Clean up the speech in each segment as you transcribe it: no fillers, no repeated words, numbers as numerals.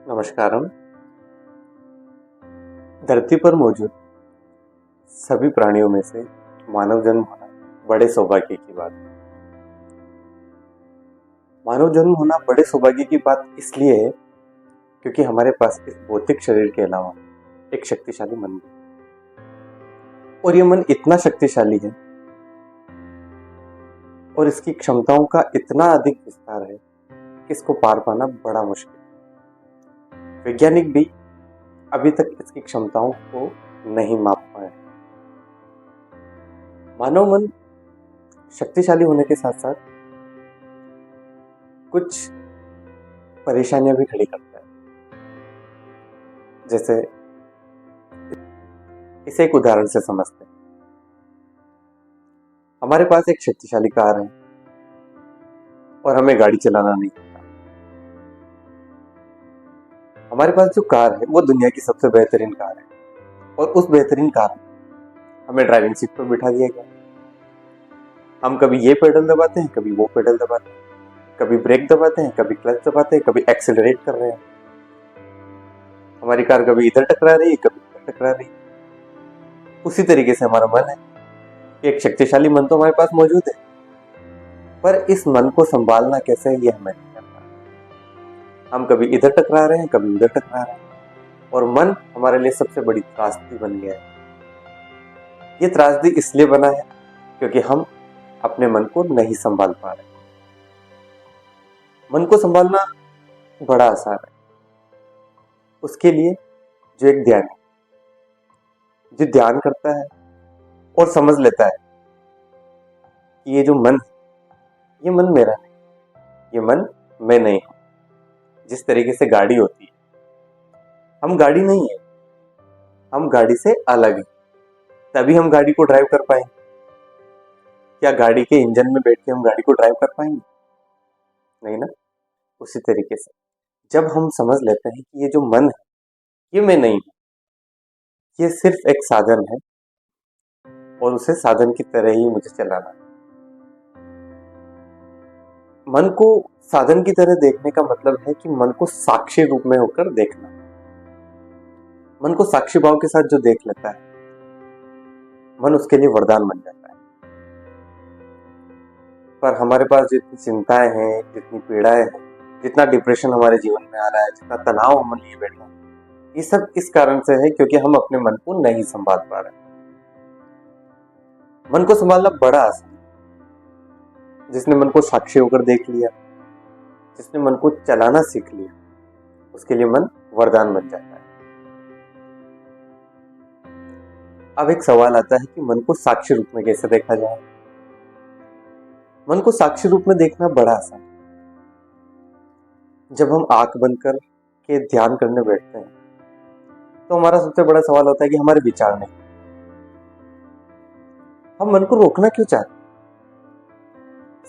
नमस्कारम। धरती पर मौजूद सभी प्राणियों में से मानव जन्म होना बड़े सौभाग्य की बात है। मानव जन्म होना बड़े सौभाग्य की बात इसलिए है क्योंकि हमारे पास इस भौतिक शरीर के अलावा एक शक्तिशाली मन भी है। और यह मन इतना शक्तिशाली है और इसकी क्षमताओं का इतना अधिक विस्तार है कि इसको पार पाना बड़ा मुश्किल है। वैज्ञानिक भी अभी तक इसकी क्षमताओं को नहीं माप पाए। मानव मन शक्तिशाली होने के साथ साथ कुछ परेशानियां भी खड़ी करता है। जैसे इसे एक उदाहरण से समझते हैं। हमारे पास एक शक्तिशाली कार है और हमें गाड़ी चलाना नहीं आता। हमारे पास जो कार है वो दुनिया की सबसे बेहतरीन कार है और उस बेहतरीन कार में हमें ड्राइविंग सीट पर बिठा दिया गया। हम कभी ये पेडल दबाते हैं, कभी वो पेडल दबाते हैं, कभी ब्रेक दबाते हैं, कभी क्लच दबाते हैं, कभी एक्सेलरेट कर रहे हैं। हमारी कार कभी इधर टकरा रही है, कभी इधर टकरा रही है। उसी तरीके से हमारा मन है। एक शक्तिशाली मन तो हमारे पास मौजूद है, पर इस मन को संभालना कैसे है ये हमें नहीं पता। हम कभी इधर टकरा रहे हैं, कभी उधर टकरा रहे हैं और मन हमारे लिए सबसे बड़ी त्रासदी बन गया है। ये त्रासदी इसलिए बना है क्योंकि हम अपने मन को नहीं संभाल पा रहे। मन को संभालना बड़ा आसान है। उसके लिए जो एक ध्यानी जो ध्यान करता है और समझ लेता है कि ये जो मन है ये मन मेरा नहीं, ये मन मैं नहीं हूं। जिस तरीके से गाड़ी होती है, हम गाड़ी नहीं है, हम गाड़ी से अलग हैं, तभी हम गाड़ी को ड्राइव कर पाएंगे। क्या गाड़ी के इंजन में बैठ के हम गाड़ी को ड्राइव कर पाएंगे? नहीं ना। उसी तरीके से जब हम समझ लेते हैं कि ये जो मन है ये मैं नहीं हूं, ये सिर्फ एक साधन है और उसे साधन की तरह ही मुझे चलाना है। मन को साधन की तरह देखने का मतलब है कि मन को साक्षी रूप में होकर देखना। मन को साक्षी भाव के साथ जो देख लेता है, मन उसके लिए वरदान बन जाता है। पर हमारे पास जितनी चिंताएं हैं, जितनी पीड़ाएं हैं, जितना डिप्रेशन हमारे जीवन में आ रहा है, जितना तनाव हम लिए बैठे हैं, ये सब इस कारण से है क्योंकि हम अपने मन को नहीं संभाल पा रहे। मन को संभालना बड़ा आसान है। जिसने मन को साक्षी होकर देख लिया, जिसने मन को चलाना सीख लिया, उसके लिए मन वरदान बन जाता है। अब एक सवाल आता है कि मन को साक्षी रूप में कैसे देखा जाए। मन को साक्षी रूप में देखना बड़ा आसान है। जब हम आंख बंद कर के ध्यान करने बैठते हैं तो हमारा सबसे बड़ा सवाल होता है कि हमारे विचार नहीं। हम मन को रोकना क्यों चाहते हैं?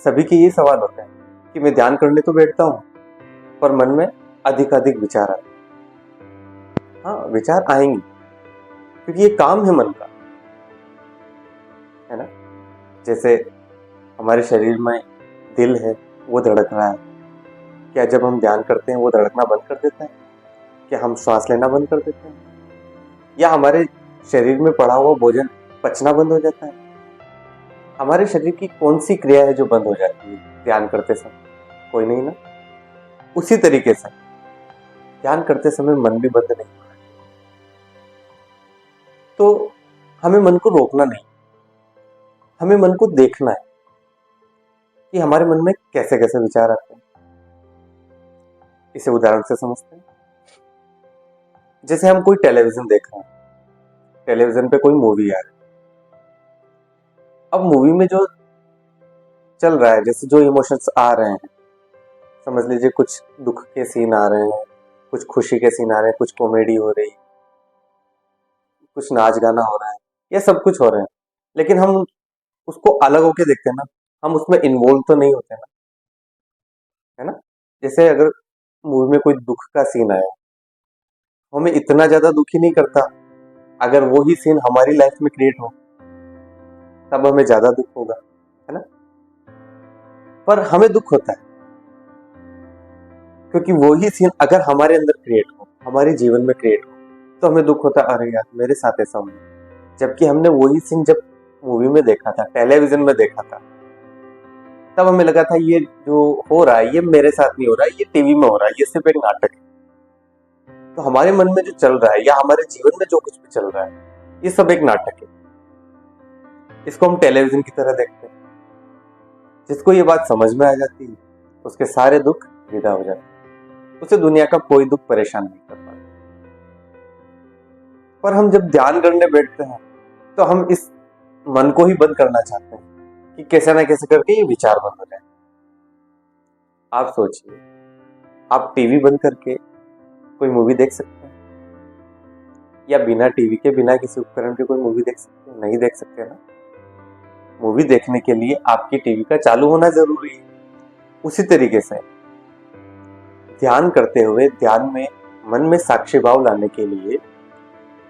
सभी के ये सवाल होता है कि मैं ध्यान करने तो बैठता हूं पर मन में अधिक विचार आते हैं। हाँ, विचार आएंगे क्योंकि ये काम है मन का, है ना। जैसे हमारे शरीर में दिल है, वो धड़क रहा है। क्या जब हम ध्यान करते हैं वो धड़कना बंद कर देता है? क्या हम श्वास लेना बंद कर देते हैं? या हमारे शरीर में पड़ा हुआ भोजन पचना बंद हो जाता है? हमारे शरीर की कौन सी क्रिया है जो बंद हो जाती है ध्यान करते समय? कोई नहीं ना। उसी तरीके से ध्यान करते समय मन भी बंद नहीं होता। तो हमें मन को रोकना नहीं, हमें मन को देखना है कि हमारे मन में कैसे कैसे विचार आते हैं। इसे उदाहरण से समझते हैं। जैसे हम कोई टेलीविजन देख रहे हैं, टेलीविजन पे कोई मूवी आ रही है। अब मूवी में जो चल रहा है, जैसे जो इमोशंस आ रहे हैं, समझ लीजिए कुछ दुख के सीन आ रहे हैं, कुछ खुशी के सीन आ रहे हैं, कुछ कॉमेडी हो रही, कुछ नाच गाना हो रहा है, ये सब कुछ हो रहे हैं। लेकिन हम उसको अलग होके देखते हैं ना, हम उसमें इन्वॉल्व तो नहीं होते ना, है ना। जैसे अगर मूवी में कोई दुख का सीन आया, हमें इतना ज्यादा दुखी नहीं करता। अगर वो ही सीन हमारी लाइफ में क्रिएट हो तब हमें ज्यादा दुख होगा, है ना। पर हमें दुख होता है क्योंकि वही सीन अगर हमारे अंदर क्रिएट हो, हमारे जीवन में क्रिएट हो, तो हमें दुख होता, अरे यार मेरे साथ ऐसा हुआ। जबकि हमने वही सीन जब मूवी में देखा था, टेलीविजन में देखा था, तब हमें लगा था ये जो हो रहा है ये मेरे साथ नहीं हो रहा है, ये टीवी में हो रहा है, ये सिर्फ एक नाटक है। तो हमारे मन में जो चल रहा है या हमारे जीवन में जो कुछ भी चल रहा है, ये सब एक नाटक है। इसको हम टेलीविजन की तरह देखते हैं। जिसको ये बात समझ में आ जाती है, उसके सारे दुख विदा हो जाते हैं, उसे दुनिया का कोई दुख परेशान नहीं कर पाता। पर हम जब ध्यान करने बैठते हैं तो हम इस मन को ही बंद करना चाहते हैं कि कैसे ना कैसे करके ये विचार बंद हो जाए। आप सोचिए, आप टीवी बंद करके कोई मूवी देख सकते हैं या बिना टीवी के, बिना किसी उपकरण के कोई मूवी देख सकते हैं? नहीं देख सकते ना। मूवी देखने के लिए आपकी टीवी का चालू होना जरूरी है। उसी तरीके से ध्यान करते हुए ध्यान में मन में साक्षी भाव लाने के लिए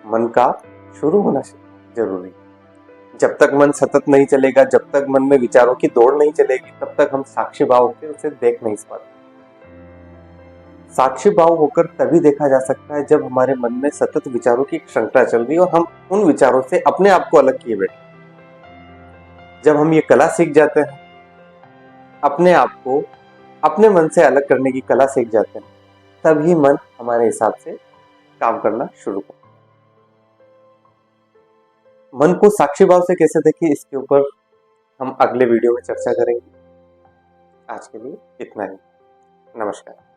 मन का शुरू होना जरूरी है। जब तक मन सतत नहीं चलेगा, जब तक मन में विचारों की दौड़ नहीं चलेगी, तब तक हम साक्षी भाव होकर उसे देख नहीं पाते। साक्षी भाव होकर तभी देखा जा सकता है जब हमारे मन में सतत विचारों की श्रृंखला चल रही है और हम उन विचारों से अपने आप को अलग किए बैठे। जब हम ये कला सीख जाते हैं, अपने आप को अपने मन से अलग करने की कला सीख जाते हैं, तभी मन हमारे हिसाब से काम करना शुरू करता है। मन को साक्षी भाव से कैसे देखें, इसके ऊपर हम अगले वीडियो में चर्चा करेंगे। आज के लिए इतना ही। नमस्कार।